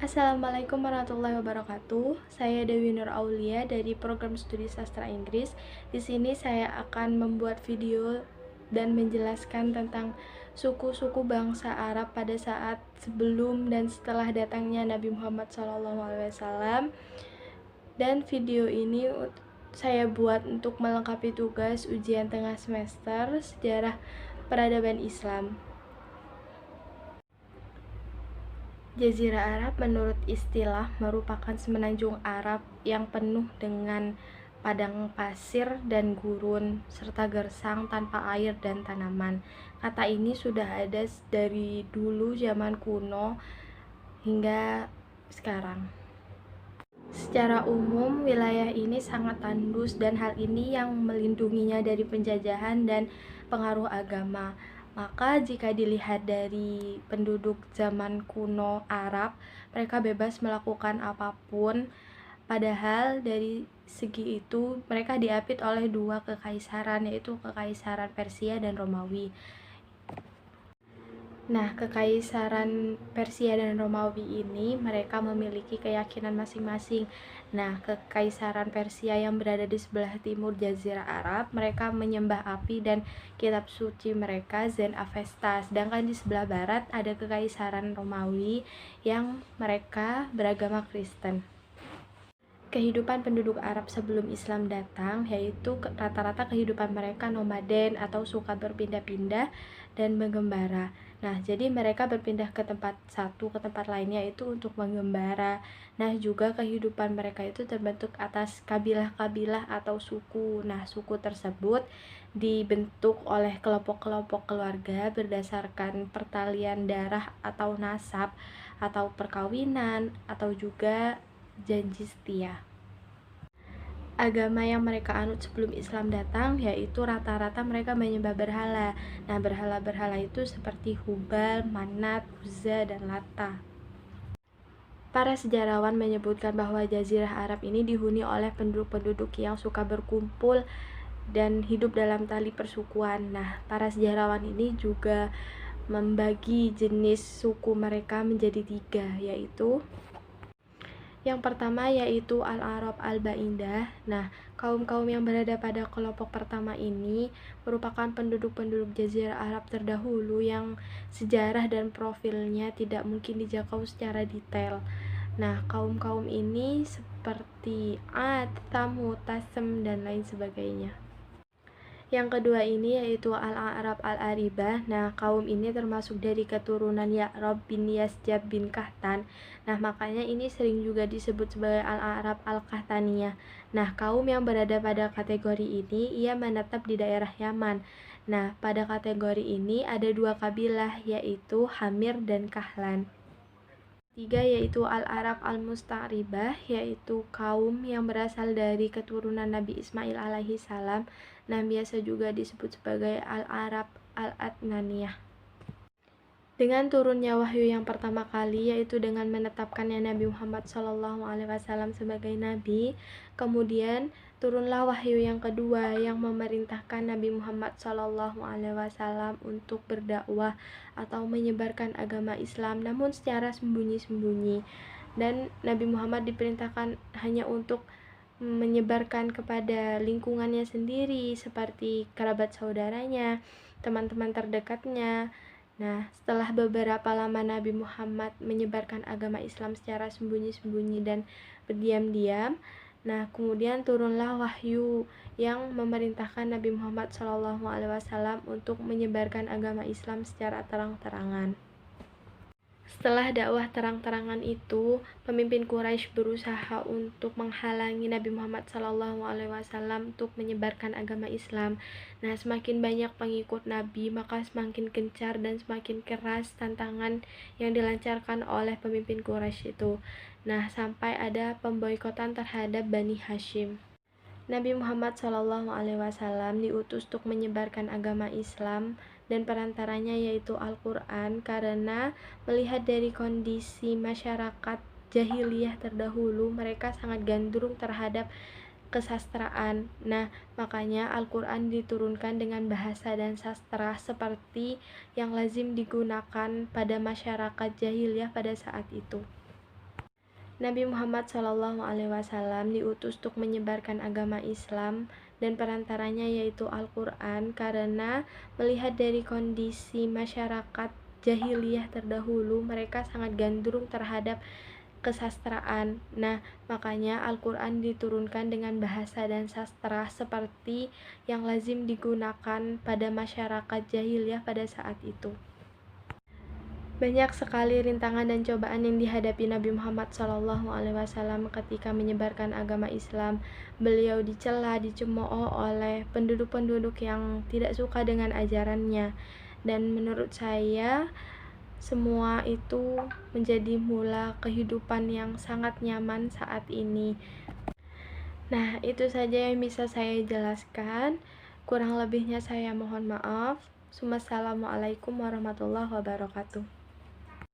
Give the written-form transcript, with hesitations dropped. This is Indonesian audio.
Assalamualaikum warahmatullahi wabarakatuh. Saya Dewi Nur Aulia dari program studi sastra Inggris. Di sini saya akan membuat video dan menjelaskan tentang suku-suku bangsa Arab pada saat sebelum dan setelah datangnya Nabi Muhammad SAW. Dan video ini saya buat untuk melengkapi tugas ujian tengah semester sejarah peradaban Islam. Jazirah Arab menurut istilah merupakan semenanjung Arab yang penuh dengan padang pasir dan gurun serta gersang tanpa air dan tanaman. Kata ini sudah ada dari dulu zaman kuno hingga sekarang. Secara umum, wilayah ini sangat tandus dan hal ini yang melindunginya dari penjajahan dan pengaruh agama. Maka jika dilihat dari penduduk zaman kuno Arab, mereka bebas melakukan apapun. Padahal dari segi itu mereka diapit oleh dua kekaisaran, yaitu kekaisaran Persia dan Romawi. Nah, kekaisaran Persia dan Romawi ini mereka memiliki keyakinan masing-masing. Nah, kekaisaran Persia yang berada di sebelah timur Jazirah Arab, mereka menyembah api dan kitab suci mereka Zen Avesta. Sedangkan di sebelah barat ada kekaisaran Romawi yang mereka beragama Kristen. Kehidupan penduduk Arab sebelum Islam datang, yaitu rata-rata kehidupan mereka nomaden atau suka berpindah-pindah dan menggembara. Nah, jadi mereka berpindah ke tempat satu ke tempat lainnya itu untuk menggembara. Nah, juga kehidupan mereka itu terbentuk atas kabilah-kabilah atau suku. Nah, suku tersebut dibentuk oleh kelompok-kelompok keluarga berdasarkan pertalian darah atau nasab atau perkawinan atau juga janji setia. Agama yang mereka anut sebelum Islam datang yaitu rata-rata mereka menyembah berhala. Nah, berhala-berhala itu seperti Hubal, Manat, Uzza, dan Lata. Para sejarawan menyebutkan bahwa Jazirah Arab ini dihuni oleh penduduk-penduduk yang suka berkumpul dan hidup dalam tali persukuan. Nah, para sejarawan ini juga membagi jenis suku mereka menjadi 3, yaitu yang pertama yaitu Al-Arab Al-Ba'indah. Nah, kaum-kaum yang berada pada kelompok pertama ini merupakan penduduk-penduduk Jazirah Arab terdahulu yang sejarah dan profilnya tidak mungkin dijangkau secara detail. Nah, kaum-kaum ini seperti Ad, Thamud, Tasem, dan lain sebagainya. Yang kedua ini yaitu Al-A'rab Al-Aribah. Nah, kaum ini termasuk dari keturunan Ya'rab bin Yasjab bin Kahtan. Nah, makanya ini sering juga disebut sebagai Al-A'rab Al-Kahtaniyah. Nah, kaum yang berada pada kategori ini ia menetap di daerah Yaman. Nah, pada kategori ini ada 2 kabilah yaitu Hamir dan Kahlan. Tiga yaitu Al-Arab Al-Musta'ribah, yaitu kaum yang berasal dari keturunan Nabi Ismail alaihi salam. Nah, biasa juga disebut sebagai Al-Arab Al-Adnaniyah. Dengan turunnya wahyu yang pertama kali, yaitu dengan menetapkannya Nabi Muhammad SAW sebagai Nabi, kemudian turunlah wahyu yang kedua yang memerintahkan Nabi Muhammad SAW untuk berdakwah atau menyebarkan agama Islam, namun secara sembunyi-sembunyi. Dan Nabi Muhammad diperintahkan hanya untuk menyebarkan kepada lingkungannya sendiri, seperti kerabat saudaranya, teman-teman terdekatnya. Nah, setelah beberapa lama Nabi Muhammad menyebarkan agama Islam secara sembunyi-sembunyi dan berdiam-diam, nah kemudian turunlah wahyu yang memerintahkan Nabi Muhammad SAW untuk menyebarkan agama Islam secara terang-terangan. Setelah dakwah terang-terangan itu, pemimpin Quraisy berusaha untuk menghalangi Nabi Muhammad SAW untuk menyebarkan agama Islam. Nah, semakin banyak pengikut Nabi, maka semakin gencar dan semakin keras tantangan yang dilancarkan oleh pemimpin Quraisy itu. Nah, sampai ada pemboikotan terhadap Bani Hashim. Nabi Muhammad SAW diutus untuk menyebarkan agama Islam dan perantaranya yaitu Al-Quran, karena melihat dari kondisi masyarakat jahiliyah terdahulu, mereka sangat gandrung terhadap kesastraan. Nah, makanya Al-Quran diturunkan dengan bahasa dan sastra seperti yang lazim digunakan pada masyarakat jahiliyah pada saat itu. Nabi Muhammad SAW diutus untuk menyebarkan agama Islam dan perantaranya yaitu Al-Quran, karena melihat dari kondisi masyarakat jahiliyah terdahulu, mereka sangat gandrung terhadap kesastraan. Nah, makanya Al-Quran diturunkan dengan bahasa dan sastra seperti yang lazim digunakan pada masyarakat jahiliyah pada saat itu. Banyak sekali rintangan dan cobaan yang dihadapi Nabi Muhammad SAW ketika menyebarkan agama Islam. Beliau dicela, dicemooh oleh penduduk-penduduk yang tidak suka dengan ajarannya. Dan menurut saya, semua itu menjadi mula kehidupan yang sangat nyaman saat ini. Nah, itu saja yang bisa saya jelaskan. Kurang lebihnya saya mohon maaf. Wassalamualaikum warahmatullahi wabarakatuh.